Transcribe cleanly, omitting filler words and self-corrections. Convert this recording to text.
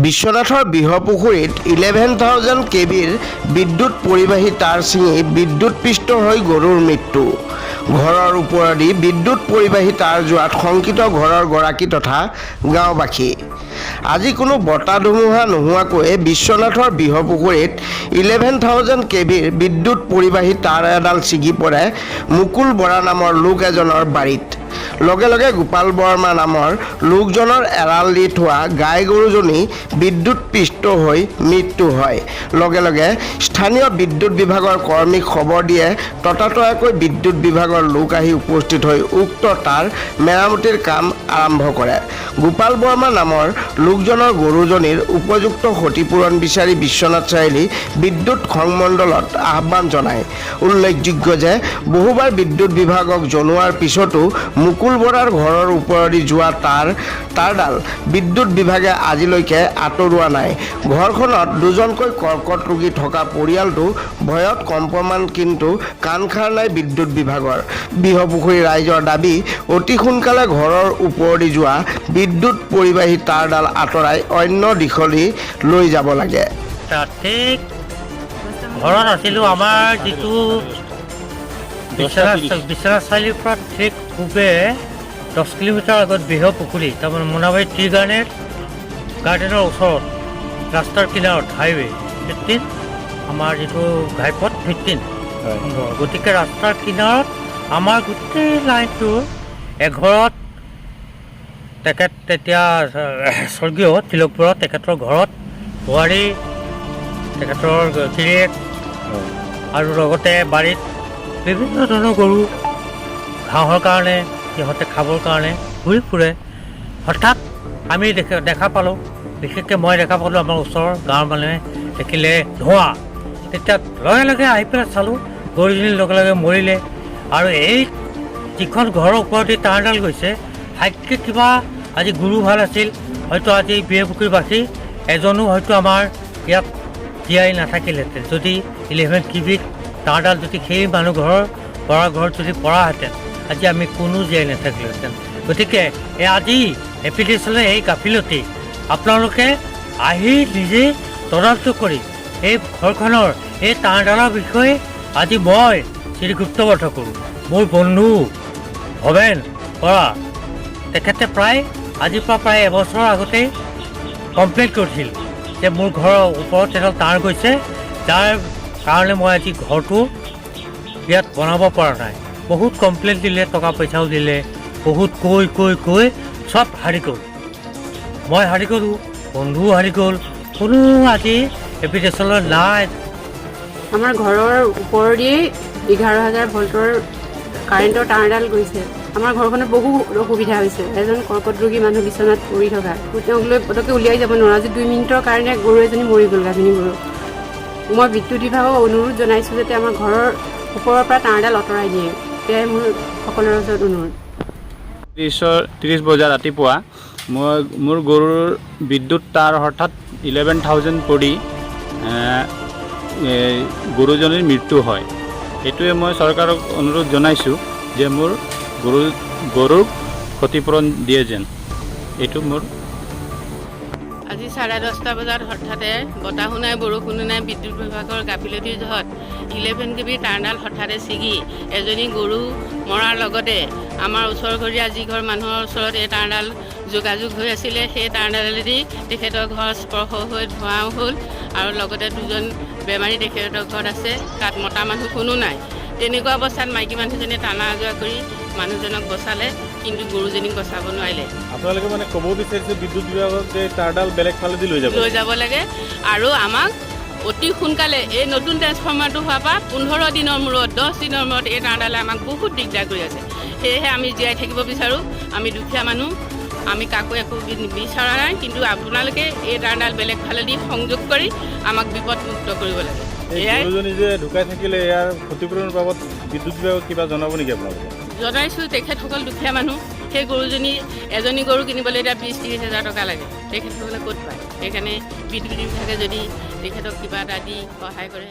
বিশ্বনাথৰ বৃহপুখুৰীত 11,000 কেবিৰ বিদ্যুৎ পৰিবাহী তাঁৰ ছিঙি বিদ্যুৎপৃষ্ট হৈ গৰুৰ মৃত্যু। ঘৰৰ ওপৰেদি বিদ্যুৎ পৰিবাহী তাঁৰ যোৱাত শংকিত ঘৰৰ গৰাকী তথা গাঁওবাসী। আজি কোনো বতাহ ধুমুহা নোহোৱাকৈ বিশ্বনাথৰ বৃহপুখুৰীত 11,000 কেবিৰ বিদ্যুৎ পৰিবাহী তাঁৰ এডাল ছিগি পৰে মুকুল বৰা নামৰ লোক এজনৰ বাৰীত। লগে লগে গোপাল বৰ্মা নামৰ লোকজনৰ এৰাল দি থোৱা গাই গৰুজনী বিদ্যুৎপৃষ্ট হৈ মৃত্যু হয়। লগে লগে স্থানীয় বিদ্যুৎ বিভাগৰ কৰ্মীক খবৰ দিয়ে। ততাতয়াকৈ বিদ্যুৎ বিভাগৰ লোক আহি উপস্থিত হৈ উক্ত তাঁৰ মেৰামতিৰ কাম আৰম্ভ কৰে। গোপাল বৰ্মা নামৰ লোকজনৰ গৰুজনীৰ উপযুক্ত ক্ষতিপূৰণ বিচাৰি বিশ্বনাথ চাৰিআলি বিদ্যুৎ সংমণ্ডলত আহ্বান জনায়। উল্লেখযোগ্য যে বহুবাৰ বিদ্যুৎ বিভাগক জনোৱাৰ পিছতো মুকুল বৰাৰ ঘৰৰ ওপৰেদি যোৱা তাঁৰডাল বিদ্যুৎ বিভাগে আজিলৈকে আঁতৰোৱা নাই। ঘৰখনত দুজনকৈ কৰ্কট ৰোগী থকা পৰিয়ালটো ভয়ত কম্পমান, কিন্তু কাণ খাৰ নাই বিদ্যুৎ বিভাগৰ। বৃহপুখুৰী ৰাইজৰ দাবী, অতি সোনকালে ঘৰৰ ওপৰেদি যোৱা বিদ্যুৎ পৰিবাহী তাঁৰডাল আঁতৰাই অন্য দিশলৈ লৈ যাব লাগে। ঠিক ঘৰত আছিলোঁ, আমাৰ যিটো বিশ্বনাথ চাৰিআলিৰ পৰা ঠিক পূবে 10 কিলোমিটাৰ আগত বৃহপুখুৰী, তাৰমানে মোনাবাৰী টি গাৰ্ডেনৰ ওচৰত ৰাস্তাৰ কিনাৰত হাইৱে 15, আমাৰ যিটো ঘাইপথ 15, গতিকে ৰাস্তাৰ কিনাৰত আমাৰ গোটেই লাইনটোৰ এঘৰত তেখেত তেতিয়া স্বৰ্গীয় তিলক বৰা, তেখেতৰ ঘৰত বোৱাৰী, তেখেতৰ গিৰিয়েক আৰু লগতে বাৰীত বিভিন্ন ধৰণৰ গৰু ঘাঁহৰ কাৰণে, সিহঁতে খাবৰ কাৰণে ঘূৰি ফুৰে। হঠাৎ আমি দেখা পালোঁ, বিশেষকৈ মই দেখা পালোঁ, আমাৰ ওচৰৰ গাঁৱৰ মানুহে দেখিলে ধোঁৱা। তেতিয়া লগে লগে আহি পেলাই চালোঁ, গৰুজনী লগে লগে মৰিলে। আৰু এই যিখন ঘৰৰ ওপৰতে তাঁৰডাল গৈছে, ভাগ্যে কিবা আজি গুৰু ভাল আছিল, হয়তো আজি বৃহপুখুৰীবাসী এজনো হয়তো আমাৰ ইয়াত জীয়াই নাথাকিলহেঁতেন। যদি 11 কেবিৰ তাঁৰডাল যদি সেই মানুহ ঘৰৰ ঘৰত যদি পৰাহেঁতেন, আজি আমি কোনো জীয়াই নাথাকিলোহেঁতেন। গতিকে আজি এপ্লিকেশ্যনে এই গাফিলতি আপোনালোকে আহি নিজে তদন্ত কৰি এই ঘৰখনৰ এই তাঁৰডালৰ বিষয়ে আজি মই শ্ৰীগুপ্তবৰ্ধ কৰোঁ। মোৰ বন্ধু ভৱেন বৰা, তেখেতে আজিৰ পৰা প্ৰায় এবছৰৰ আগতেই কমপ্লেইন কৰিছিল যে মোৰ ঘৰৰ ওপৰত এডাল তাঁৰ গৈছে, যাৰ কাৰণে মই আজি ঘৰটো ইয়াত বনাব পৰা নাই। বহুত কমপ্লেইন দিলে, টকা পইচাও দিলে, বহুত কৈ চব হাৰি গ'ল। মই হাৰি গ'লোঁ, বন্ধুও হাৰি গ'ল, কোনো আজি এপ্লিকেশ্যনৰ নাই। আমাৰ ঘৰৰ ওপৰেদি 11,000 ভল্টৰ কাৰেণ্টৰ তাঁৰডাল গৈছে। আমাৰ ঘৰখনত বহু অসুবিধা হৈছে। এজন কৰ্কট ৰোগী মানুহ বিচনাত পৰি থকা, তেওঁক লৈ পটককৈ উলিয়াই যাব নোৱাৰোঁ। আজি 2 মিনিটৰ কাৰণে গৰু এজনী মৰি গ'ল, গাভিনী গৰু। মই বিদ্যুৎ বিভাগক অনুৰোধ জনাইছোঁ যাতে আমাৰ ঘৰৰ ওপৰৰ পৰা তাঁৰডাল আঁতৰাই দিয়ে। এয়াই মোৰ সকলোৰে ওচৰত অনুৰোধ। 30 বজাত ৰাতিপুৱা মোৰ গৰুৰ বিদ্যুৎ তাঁৰ হঠাৎ 11,000 পৰি গৰুজনীৰ মৃত্যু হয়। এইটোৱে মই চৰকাৰক অনুৰোধ জনাইছোঁ যে মোৰ গৰুক ক্ষতিপূৰণ দিয়ে যেন। এইটো মোৰ। আজি 10:30 বজাত হঠাতে বতাহো নাই, বৰষুণো নাই, বিদ্যুৎ বিভাগৰ গাফিলতিৰ জহত 11 কেবিৰ তাঁৰডাল হঠাতে ছিগি এজনী গৰু মৰাৰ লগতে আমাৰ ওচৰ ঘৰীয়া যিঘৰ মানুহৰ ওচৰত এই তাঁৰডাল যোগাযোগ হৈ আছিলে, সেই তাঁৰডালেদি তেখেতৰ ঘৰ স্পৰ্শ হৈ ধোঁৱাও হ'ল। আৰু লগতে 2জন বেমাৰী তেখেতৰ ঘৰত আছে, তাত মতা মানুহ কোনো নাই। তেনেকুৱা অৱস্থাত মাইকী মানুহজনীয়ে টানা আজোৰা কৰি মানুহজনক বচালে, কিন্তু গৰুজনীক বচাব নোৱাৰিলে। আপোনালোকে মানে ক'ব বিচাৰিছে বিদ্যুৎ বিভাগক যে তাঁৰডাল বেলেগ ফালেদি লৈ যাব লাগে, আৰু আমাক অতি সোনকালে এই নতুন ট্ৰেন্সফৰ্মাৰটো হোৱাৰ পৰা 15 দিনৰ মূৰত, 10 দিনৰ মূৰত এই তাঁৰডালে আমাক বহুত দিগদাৰ কৰি আছে। সেয়েহে আমি জীয়াই থাকিব বিচাৰোঁ। আমি দুখীয়া মানুহ, আমি কাকো একো বিচৰা নাই, কিন্তু আপোনালোকে এই তাঁৰডাল বেলেগ ফালেদি সংযোগ কৰি আমাক বিপদমুক্ত কৰিব লাগে। গৰুজনী যে ঢুকাই থাকিলে, ইয়াৰ ক্ষতিপূৰণৰ বাবদ বিদ্যুৎ বিভাগক কিবা জনাব নেকি আপোনালোকে? জনাইছোঁ। তেখেতসকল দুখীয়া মানুহ, সেই গৰুজনী এজনী গৰু কিনিবলৈ এতিয়া 20-30 হাজাৰ টকা লাগে। তেখেতসকলে ক'ত পায়? সেইকাৰণে বিদ্যুৎ বিভাগে যদি তেখেতক কিবা এটা দি সহায় কৰে।